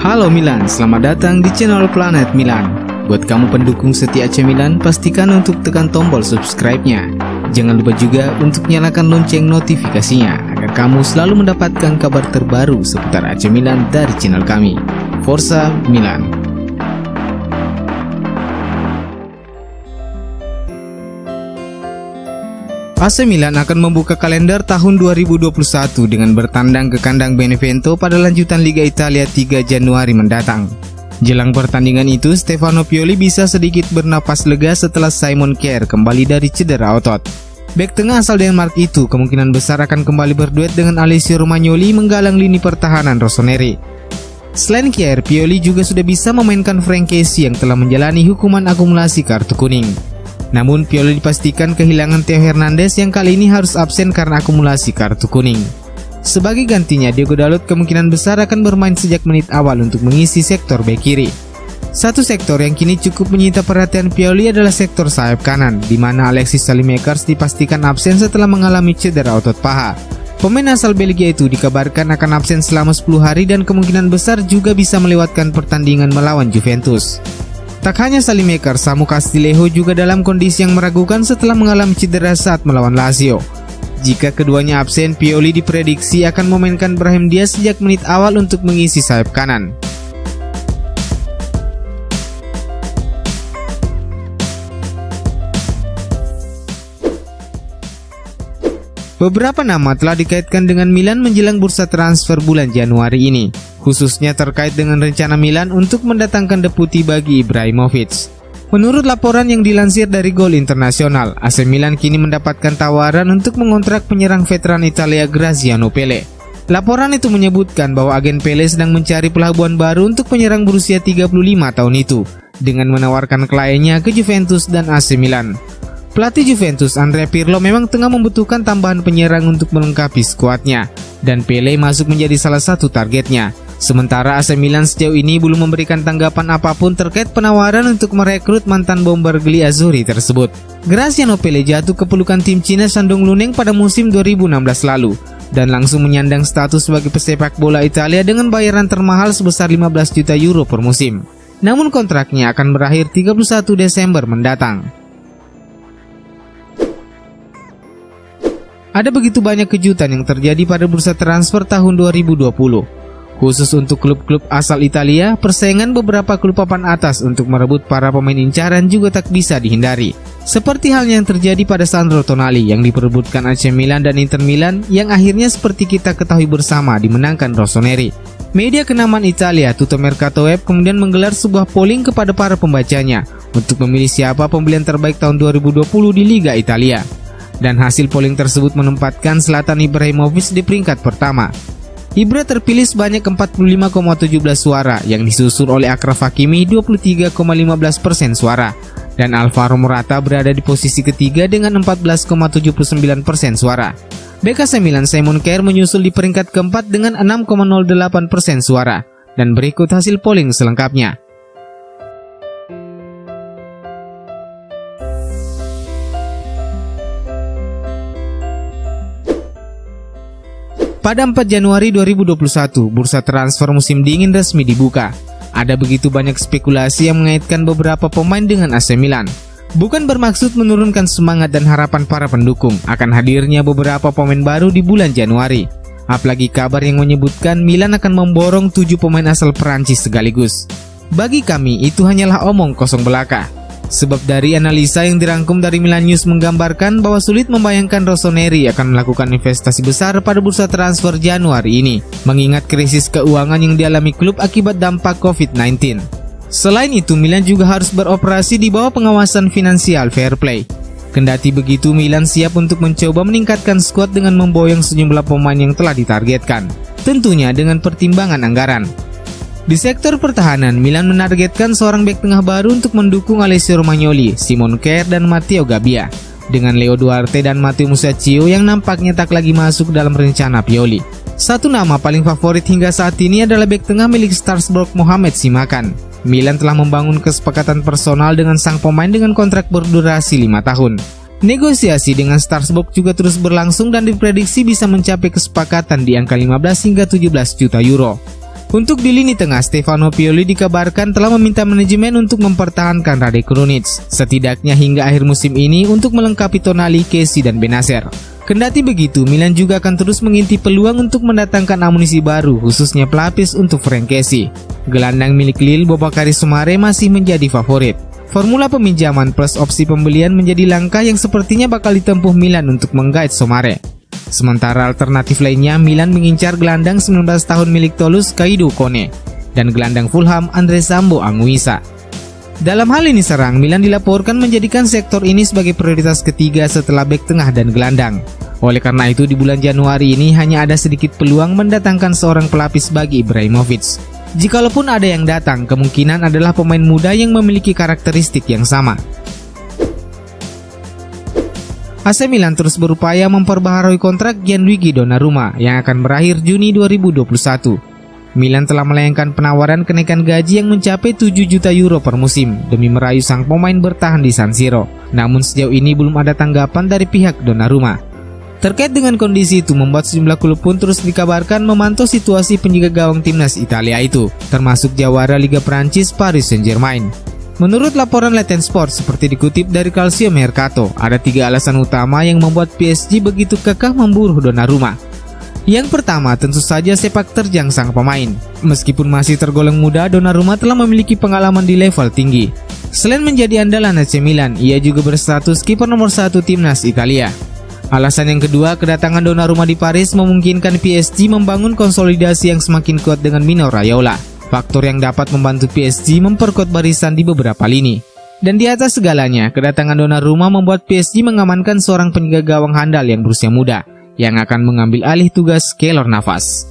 Halo Milan, selamat datang di channel Planet Milan. Buat kamu pendukung setia AC Milan, pastikan untuk tekan tombol subscribe-nya. Jangan lupa juga untuk nyalakan lonceng notifikasinya agar kamu selalu mendapatkan kabar terbaru seputar AC Milan dari channel kami. Forza Milan. AC Milan akan membuka kalender tahun 2021 dengan bertandang ke kandang Benevento pada lanjutan Liga Italia 3 Januari mendatang. Jelang pertandingan itu, Stefano Pioli bisa sedikit bernapas lega setelah Simon Kjaer kembali dari cedera otot. Bek tengah asal Denmark itu kemungkinan besar akan kembali berduet dengan Alessio Romagnoli menggalang lini pertahanan rossoneri. Selain Kjaer, Pioli juga sudah bisa memainkan Frank Kessie yang telah menjalani hukuman akumulasi kartu kuning. Namun Pioli dipastikan kehilangan Theo Hernandez yang kali ini harus absen karena akumulasi kartu kuning. Sebagai gantinya, Diogo Dalot kemungkinan besar akan bermain sejak menit awal untuk mengisi sektor bek kiri. Satu sektor yang kini cukup menyita perhatian Pioli adalah sektor sayap kanan, di mana Alexis Saelemaekers dipastikan absen setelah mengalami cedera otot paha. Pemain asal Belgia itu dikabarkan akan absen selama 10 hari dan kemungkinan besar juga bisa melewatkan pertandingan melawan Juventus. Tak hanya Saelemaekers, Samu Castillejo juga dalam kondisi yang meragukan setelah mengalami cedera saat melawan Lazio. Jika keduanya absen, Pioli diprediksi akan memainkan Brahim Diaz sejak menit awal untuk mengisi sayap kanan. Beberapa nama telah dikaitkan dengan Milan menjelang bursa transfer bulan Januari ini, khususnya terkait dengan rencana Milan untuk mendatangkan deputi bagi Ibrahimovic. Menurut laporan yang dilansir dari Gol Internasional, AC Milan kini mendapatkan tawaran untuk mengontrak penyerang veteran Italia Graziano Pelle. Laporan itu menyebutkan bahwa agen Pelle sedang mencari pelabuhan baru untuk penyerang berusia 35 tahun itu, dengan menawarkan kliennya ke Juventus dan AC Milan. Pelatih Juventus Andrea Pirlo memang tengah membutuhkan tambahan penyerang untuk melengkapi skuadnya, dan Pelle masuk menjadi salah satu targetnya. Sementara AC Milan sejauh ini belum memberikan tanggapan apapun terkait penawaran untuk merekrut mantan bomber Gli Azzurri tersebut. Graziano Pelle jatuh ke pelukan tim Cina Shandong Luneng pada musim 2016 lalu, dan langsung menyandang status sebagai pesepak bola Italia dengan bayaran termahal sebesar 15 juta euro per musim. Namun kontraknya akan berakhir 31 Desember mendatang. Ada begitu banyak kejutan yang terjadi pada bursa transfer tahun 2020. Khusus untuk klub-klub asal Italia, persaingan beberapa klub papan atas untuk merebut para pemain incaran juga tak bisa dihindari. Seperti halnya yang terjadi pada Sandro Tonali yang diperebutkan AC Milan dan Inter Milan yang akhirnya seperti kita ketahui bersama dimenangkan rossoneri. Media kenamaan Italia Tutto Mercato Web kemudian menggelar sebuah polling kepada para pembacanya untuk memilih siapa pembelian terbaik tahun 2020 di Liga Italia. Dan hasil polling tersebut menempatkan Zlatan Ibrahimovic di peringkat pertama. Ibra terpilih sebanyak 45,17 suara yang disusul oleh Achraf Hakimi 23,15% suara. Dan Alvaro Morata berada di posisi ketiga dengan 14,79% suara. Bek AC Milan Simon Kjaer menyusul di peringkat keempat dengan 6,08% suara. Dan berikut hasil polling selengkapnya. Pada 4 Januari 2021, bursa transfer musim dingin resmi dibuka. Ada begitu banyak spekulasi yang mengaitkan beberapa pemain dengan AC Milan. Bukan bermaksud menurunkan semangat dan harapan para pendukung akan hadirnya beberapa pemain baru di bulan Januari. Apalagi kabar yang menyebutkan Milan akan memborong 7 pemain asal Perancis sekaligus. Bagi kami, itu hanyalah omong kosong belaka. Sebab dari analisa yang dirangkum dari Milan News menggambarkan bahwa sulit membayangkan rossoneri akan melakukan investasi besar pada bursa transfer Januari ini, mengingat krisis keuangan yang dialami klub akibat dampak COVID-19. Selain itu, Milan juga harus beroperasi di bawah pengawasan finansial fair play. Kendati begitu, Milan siap untuk mencoba meningkatkan skuad dengan memboyong sejumlah pemain yang telah ditargetkan, tentunya dengan pertimbangan anggaran. Di sektor pertahanan, Milan menargetkan seorang bek tengah baru untuk mendukung Alessio Romagnoli, Simon Kjaer, dan Matteo Gabbia, dengan Leo Duarte dan Matteo Musacchio yang nampaknya tak lagi masuk dalam rencana Pioli. Satu nama paling favorit hingga saat ini adalah bek tengah milik Strasbourg Mohamed Simakan. Milan telah membangun kesepakatan personal dengan sang pemain dengan kontrak berdurasi 5 tahun. Negosiasi dengan Strasbourg juga terus berlangsung dan diprediksi bisa mencapai kesepakatan di angka 15 hingga 17 juta euro. Untuk di lini tengah, Stefano Pioli dikabarkan telah meminta manajemen untuk mempertahankan Rade Krunic, setidaknya hingga akhir musim ini untuk melengkapi Tonali, Kessie, dan Benacer. Kendati begitu, Milan juga akan terus mengintip peluang untuk mendatangkan amunisi baru, khususnya pelapis untuk Franck Kessie. Gelandang milik Lille, Boubakary Soumare masih menjadi favorit. Formula peminjaman plus opsi pembelian menjadi langkah yang sepertinya bakal ditempuh Milan untuk menggait Soumare. Sementara alternatif lainnya, Milan mengincar gelandang 19 tahun milik Toulouse Kalidou Kone dan gelandang Fulham Andre Sambo Anguissa. Dalam hal ini serang, Milan dilaporkan menjadikan sektor ini sebagai prioritas ketiga setelah bek tengah dan gelandang. Oleh karena itu, di bulan Januari ini hanya ada sedikit peluang mendatangkan seorang pelapis bagi Ibrahimovic. Jikalaupun ada yang datang, kemungkinan adalah pemain muda yang memiliki karakteristik yang sama. AC Milan terus berupaya memperbaharui kontrak Gianluigi Donnarumma yang akan berakhir Juni 2021. Milan telah melayangkan penawaran kenaikan gaji yang mencapai 7 juta euro per musim demi merayu sang pemain bertahan di San Siro. Namun sejauh ini belum ada tanggapan dari pihak Donnarumma. Terkait dengan kondisi itu, membuat sejumlah klub pun terus dikabarkan memantau situasi penjaga gawang timnas Italia itu, termasuk jawara Liga Prancis Paris Saint-Germain. Menurut laporan Latin Sport, seperti dikutip dari Calcio Mercato, ada 3 alasan utama yang membuat PSG begitu kekeh memburu Donnarumma. Yang pertama, tentu saja sepak terjang sang pemain. Meskipun masih tergolong muda, Donnarumma telah memiliki pengalaman di level tinggi. Selain menjadi andalan AC Milan, ia juga berstatus kiper nomor 1 timnas Italia. Alasan yang kedua, kedatangan Donnarumma di Paris memungkinkan PSG membangun konsolidasi yang semakin kuat dengan Mino Raiola. Faktor yang dapat membantu PSG memperkuat barisan di beberapa lini. Dan di atas segalanya, kedatangan Donnarumma membuat PSG mengamankan seorang penjaga gawang handal yang berusia muda, yang akan mengambil alih tugas Keylor Navas.